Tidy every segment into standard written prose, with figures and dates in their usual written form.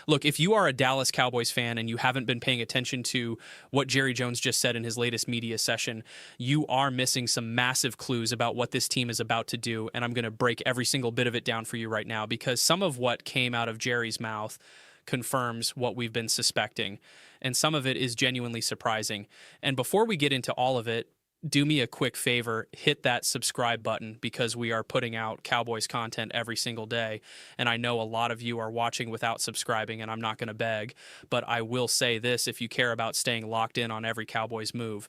Look, if you are a Dallas Cowboys fan and you haven't been paying attention to what Jerry Jones just said in his latest media session, you are missing some massive clues about what this team is about to do. And I'm going to break every single bit of it down for you right now, because some of what came out of Jerry's mouth confirms what we've been suspecting, and some of it is genuinely surprising. And before we get into all of it, do me a quick favor, hit that subscribe button, because we are putting out Cowboys content every single day. And I know a lot of you are watching without subscribing, and I'm not going to beg, but I will say this: if you care about staying locked in on every Cowboys move,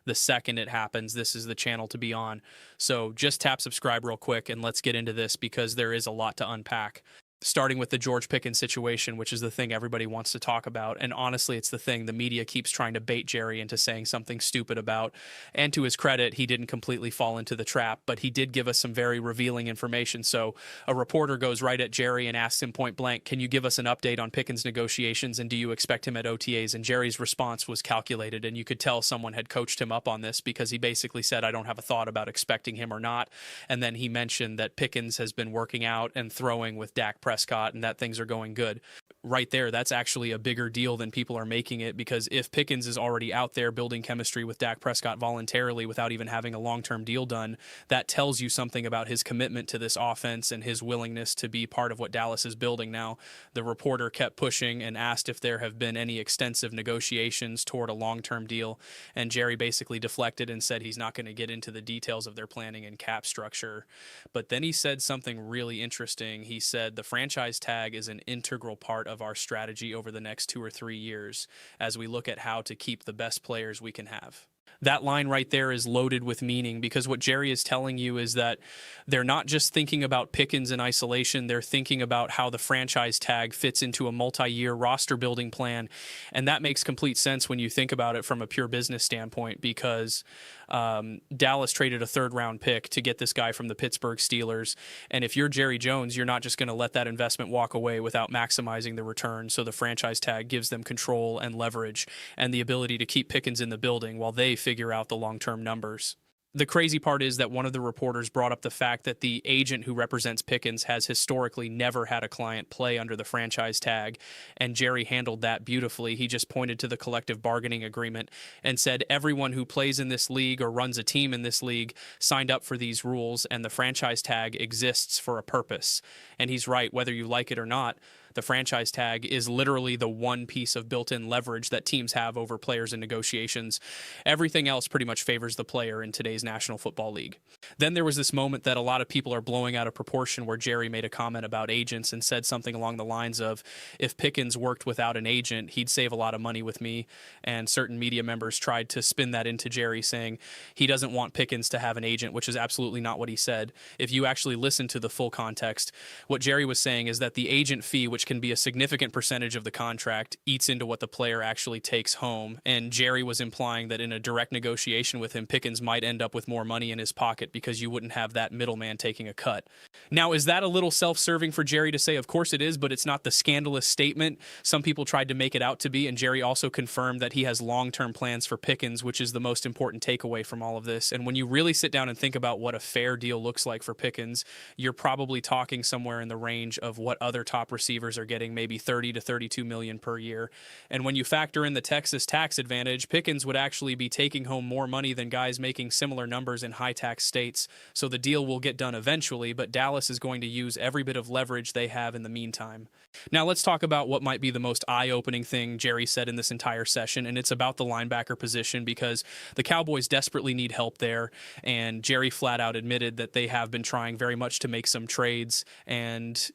the second it happens, this is the channel to be on. So just tap subscribe real quick and let's get into this, because there is a lot to unpack. Starting with the George Pickens situation, which is the thing everybody wants to talk about. And honestly, it's the thing the media keeps trying to bait Jerry into saying something stupid about. And to his credit, he didn't completely fall into the trap, but he did give us some very revealing information. So a reporter goes right at Jerry and asks him point blank, "Can you give us an update on Pickens' negotiations, and do you expect him at OTAs?" And Jerry's response was calculated, and you could tell someone had coached him up on this, because he basically said, "I don't have a thought about expecting him or not." And then he mentioned that Pickens has been working out and throwing with Dak Prescott, and that things are going good. Right there, that's actually a bigger deal than people are making it, because if Pickens is already out there building chemistry with Dak Prescott voluntarily without even having a long-term deal done, that tells you something about his commitment to this offense and his willingness to be part of what Dallas is building now. The reporter kept pushing and asked if there have been any extensive negotiations toward a long-term deal, and Jerry basically deflected and said he's not going to get into the details of their planning and cap structure. But then he said something really interesting. He said the franchise tag is an integral part of our strategy over the next 2 or 3 years as we look at how to keep the best players we can have. That line right there is loaded with meaning, because what Jerry is telling you is that they're not just thinking about Pickens in isolation, they're thinking about how the franchise tag fits into a multi-year roster building plan. And that makes complete sense when you think about it from a pure business standpoint, because Dallas traded a third-round pick to get this guy from the Pittsburgh Steelers. And if you're Jerry Jones, you're not just going to let that investment walk away without maximizing the return. So the franchise tag gives them control and leverage and the ability to keep Pickens in the building while they figure out the long-term numbers. The crazy part is that one of the reporters brought up the fact that the agent who represents Pickens has historically never had a client play under the franchise tag, and Jerry handled that beautifully. He just pointed to the collective bargaining agreement and said everyone who plays in this league or runs a team in this league signed up for these rules, and the franchise tag exists for a purpose. And he's right, whether you like it or not. The franchise tag is literally the one piece of built-in leverage that teams have over players in negotiations. Everything else pretty much favors the player in today's National Football League. Then there was this moment that a lot of people are blowing out of proportion, where Jerry made a comment about agents and said something along the lines of, if Pickens worked without an agent, he'd save a lot of money with me. And certain media members tried to spin that into Jerry, saying he doesn't want Pickens to have an agent, which is absolutely not what he said. If you actually listen to the full context, what Jerry was saying is that the agent fee, which can be a significant percentage of the contract, eats into what the player actually takes home. And Jerry was implying that in a direct negotiation with him, Pickens might end up with more money in his pocket because you wouldn't have that middleman taking a cut. Now, is that a little self-serving for Jerry to say? Of course it is, but it's not the scandalous statement some people tried to make it out to be. And Jerry also confirmed that he has long-term plans for Pickens, which is the most important takeaway from all of this. And when you really sit down and think about what a fair deal looks like for Pickens, you're probably talking somewhere in the range of what other top receivers are getting, maybe 30 to 32 million per year. And when you factor in the Texas tax advantage, Pickens would actually be taking home more money than guys making similar numbers in high tax states. So the deal will get done eventually, but Dallas is going to use every bit of leverage they have in the meantime. Now let's talk about what might be the most eye-opening thing Jerry said in this entire session, and it's about the linebacker position, because the Cowboys desperately need help there, and Jerry flat out admitted that they have been trying very much to make some trades, and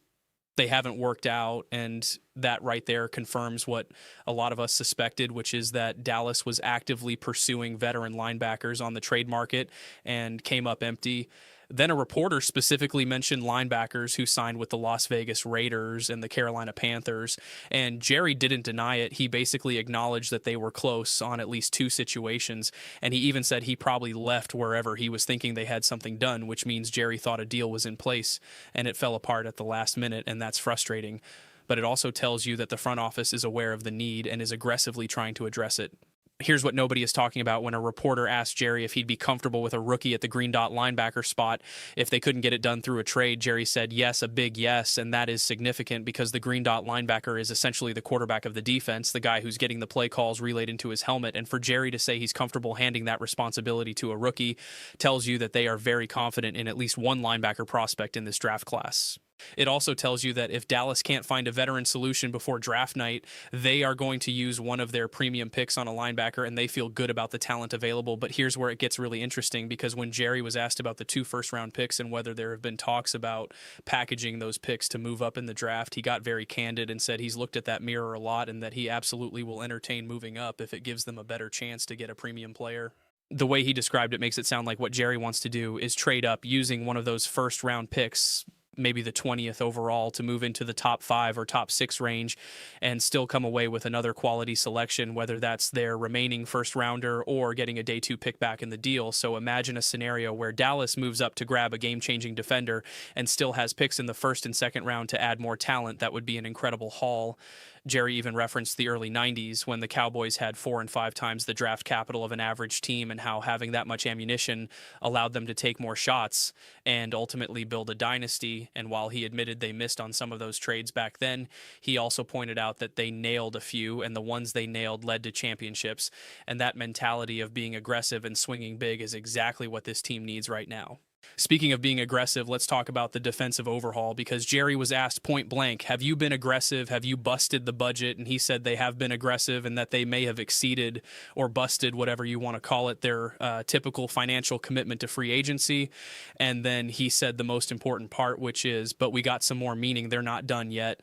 they haven't worked out. And that right there confirms what a lot of us suspected, which is that Dallas was actively pursuing veteran linebackers on the trade market and came up empty. Then a reporter specifically mentioned linebackers who signed with the Las Vegas Raiders and the Carolina Panthers, and Jerry didn't deny it. He basically acknowledged that they were close on at least 2 situations, and he even said he probably left wherever he was thinking they had something done, which means Jerry thought a deal was in place, and it fell apart at the last minute, and that's frustrating. But it also tells you that the front office is aware of the need and is aggressively trying to address it. Here's what nobody is talking about when a reporter asked Jerry if he'd be comfortable with a rookie at the green dot linebacker spot if they couldn't get it done through a trade. Jerry said, yes, a big yes, and that is significant because the green dot linebacker is essentially the quarterback of the defense, the guy who's getting the play calls relayed into his helmet. And for Jerry to say he's comfortable handing that responsibility to a rookie tells you that they are very confident in at least one linebacker prospect in this draft class. It also tells you that if Dallas can't find a veteran solution before draft night, they are going to use one of their premium picks on a linebacker, and they feel good about the talent available. But here's where it gets really interesting, because when Jerry was asked about the 2 first-round picks and whether there have been talks about packaging those picks to move up in the draft, he got very candid and said he's looked at that mirror a lot and that he absolutely will entertain moving up if it gives them a better chance to get a premium player. The way he described it makes it sound like what Jerry wants to do is trade up using one of those first-round picks, maybe the 20th overall, to move into the top 5 or top 6 range and still come away with another quality selection, whether that's their remaining first rounder or getting a day 2 pick back in the deal. So imagine a scenario where Dallas moves up to grab a game-changing defender and still has picks in the first and second round to add more talent. That would be an incredible haul. Jerry even referenced the early 90s when the Cowboys had 4 and 5 times the draft capital of an average team, and how having that much ammunition allowed them to take more shots and ultimately build a dynasty. And while he admitted they missed on some of those trades back then, he also pointed out that they nailed a few, and the ones they nailed led to championships. And that mentality of being aggressive and swinging big is exactly what this team needs right now. Speaking of being aggressive, let's talk about the defensive overhaul, because Jerry was asked point blank, have you been aggressive? Have you busted the budget? And he said they have been aggressive and that they may have exceeded or busted, whatever you want to call it, their typical financial commitment to free agency. And then he said the most important part, which is, but we got some more, meaning they're not done yet.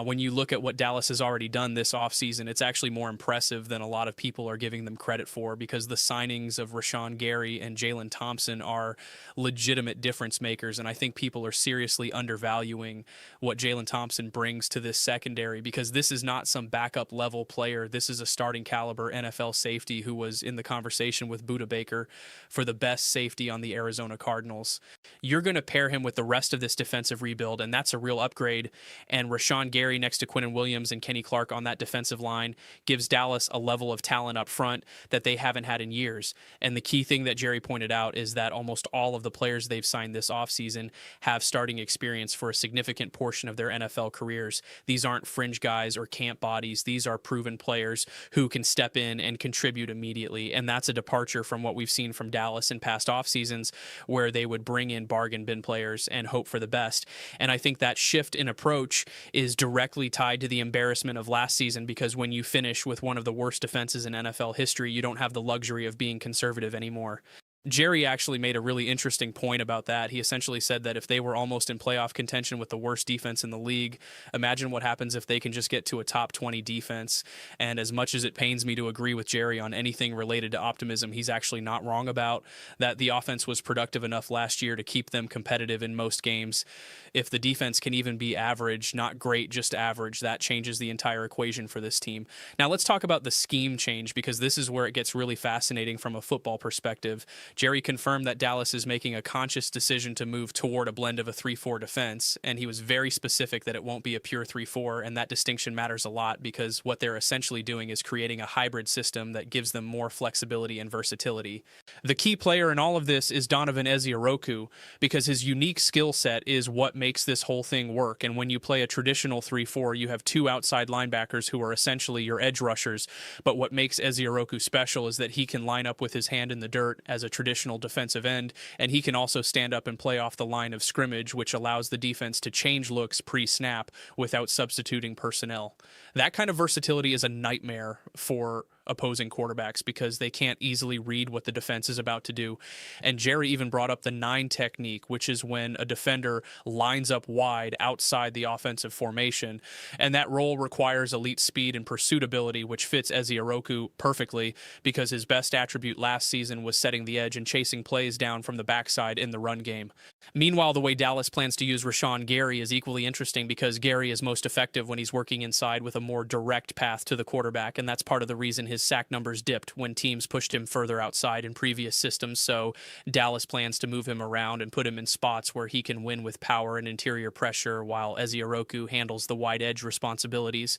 When you look at what Dallas has already done this offseason, it's actually more impressive than a lot of people are giving them credit for, because the signings of Rashan Gary and Jalen Thompson are legitimate difference makers, and I think people are seriously undervaluing what Jalen Thompson brings to this secondary, because this is not some backup level player. This is a starting caliber NFL safety who was in the conversation with Budda Baker for the best safety on the Arizona Cardinals. You're going to pair him with the rest of this defensive rebuild, and that's a real upgrade. And Rashan Gary next to Quinnen Williams and Kenny Clark on that defensive line gives Dallas a level of talent up front that they haven't had in years. And the key thing that Jerry pointed out is that almost all of the players they've signed this offseason have starting experience for a significant portion of their NFL careers. These aren't fringe guys or camp bodies. These are proven players who can step in and contribute immediately. And that's a departure from what we've seen from Dallas in past off seasons, where they would bring in bargain bin players and hope for the best. And I think that shift in approach is directly tied to the embarrassment of last season, because when you finish with one of the worst defenses in NFL history, you don't have the luxury of being conservative anymore. Jerry actually made a really interesting point about that. He essentially said that if they were almost in playoff contention with the worst defense in the league, imagine what happens if they can just get to a top 20 defense. And as much as it pains me to agree with Jerry on anything related to optimism, he's actually not wrong about that. The offense was productive enough last year to keep them competitive in most games. If the defense can even be average, not great, just average, that changes the entire equation for this team. Now let's talk about the scheme change, because this is where it gets really fascinating from a football perspective. Jerry confirmed that Dallas is making a conscious decision to move toward a blend of a 3-4 defense, and he was very specific that it won't be a pure 3-4, and that distinction matters a lot, because what they're essentially doing is creating a hybrid system that gives them more flexibility and versatility. The key player in all of this is Donovan Ezeiroku, because his unique skill set is what makes this whole thing work. And when you play a traditional 3-4, you have 2 outside linebackers who are essentially your edge rushers, but what makes Ezeiroku special is that he can line up with his hand in the dirt as a traditional defensive end, and he can also stand up and play off the line of scrimmage, which allows the defense to change looks pre-snap without substituting personnel. That kind of versatility is a nightmare for opposing quarterbacks, because they can't easily read what the defense is about to do. And Jerry even brought up the 9 technique, which is when a defender lines up wide outside the offensive formation. And that role requires elite speed and pursuit ability, which fits Ezeiroku perfectly, because his best attribute last season was setting the edge and chasing plays down from the backside in the run game. Meanwhile, the way Dallas plans to use Rashan Gary is equally interesting, because Gary is most effective when he's working inside with a more direct path to the quarterback, and that's part of the reason his sack numbers dipped when teams pushed him further outside in previous systems, so Dallas plans to move him around and put him in spots where he can win with power and interior pressure while Ezeuroku handles the wide edge responsibilities.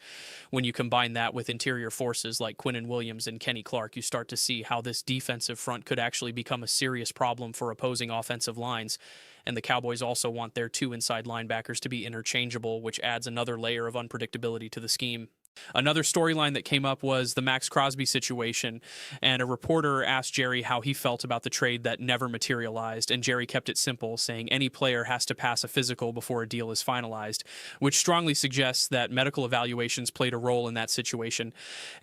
When you combine that with interior forces like Quinnen Williams and Kenny Clark, you start to see how this defensive front could actually become a serious problem for opposing offensive lines. And the Cowboys also want their 2 inside linebackers to be interchangeable, which adds another layer of unpredictability to the scheme. Another storyline that came up was the Max Crosby situation, and a reporter asked Jerry how he felt about the trade that never materialized, and Jerry kept it simple, saying any player has to pass a physical before a deal is finalized, which strongly suggests that medical evaluations played a role in that situation.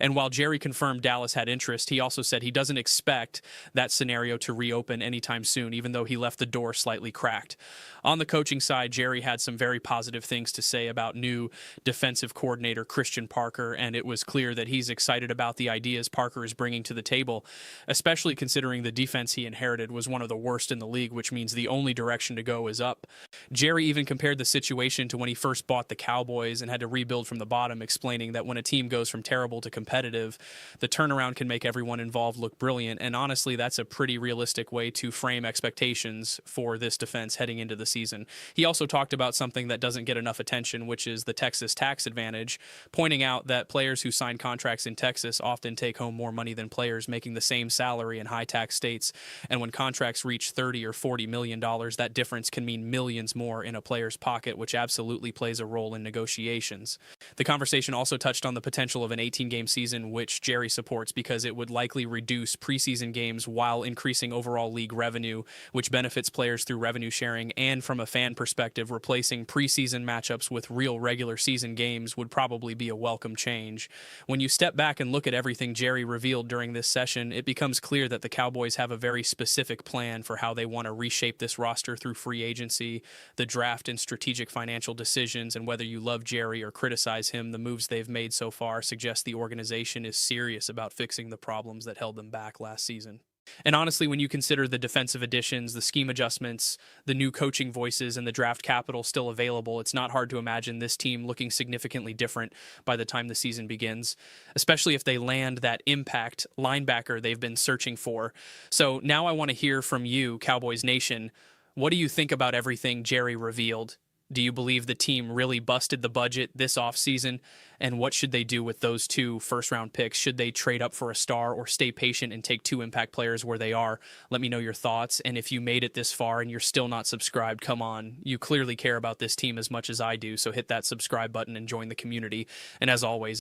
And while Jerry confirmed Dallas had interest, he also said he doesn't expect that scenario to reopen anytime soon, even though he left the door slightly cracked. On the coaching side, Jerry had some very positive things to say about new defensive coordinator Christian Parker, and it was clear that he's excited about the ideas Parker is bringing to the table, especially considering the defense he inherited was one of the worst in the league, which means the only direction to go is up. Jerry even compared the situation to when he first bought the Cowboys and had to rebuild from the bottom, explaining that when a team goes from terrible to competitive, the turnaround can make everyone involved look brilliant, and honestly, that's a pretty realistic way to frame expectations for this defense heading into the season. He also talked about something that doesn't get enough attention, which is the Texas tax advantage, pointing out that players who sign contracts in Texas often take home more money than players making the same salary in high tax states. And when contracts reach $30 or $40 million, that difference can mean millions more in a player's pocket, which absolutely plays a role in negotiations. The conversation also touched on the potential of an 18-game season, which Jerry supports because it would likely reduce preseason games while increasing overall league revenue, which benefits players through revenue sharing. And from a fan perspective, replacing preseason matchups with real regular season games would probably be a welcome change. When you step back and look at everything Jerry revealed during this session, it becomes clear that the Cowboys have a very specific plan for how they want to reshape this roster through free agency, the draft, and strategic financial decisions. And whether you love Jerry or criticize him, the moves they've made so far suggest the organization is serious about fixing the problems that held them back last season. And honestly, when you consider the defensive additions, the scheme adjustments, the new coaching voices, and the draft capital still available, it's not hard to imagine this team looking significantly different by the time the season begins, especially if they land that impact linebacker they've been searching for. So now I want to hear from you, Cowboys Nation. What do you think about everything Jerry revealed? Do you believe the team really busted the budget this offseason? And what should they do with those 2 first-round picks? Should they trade up for a star or stay patient and take 2 impact players where they are? Let me know your thoughts. And if you made it this far and you're still not subscribed, come on. You clearly care about this team as much as I do, so hit that subscribe button and join the community. And as always,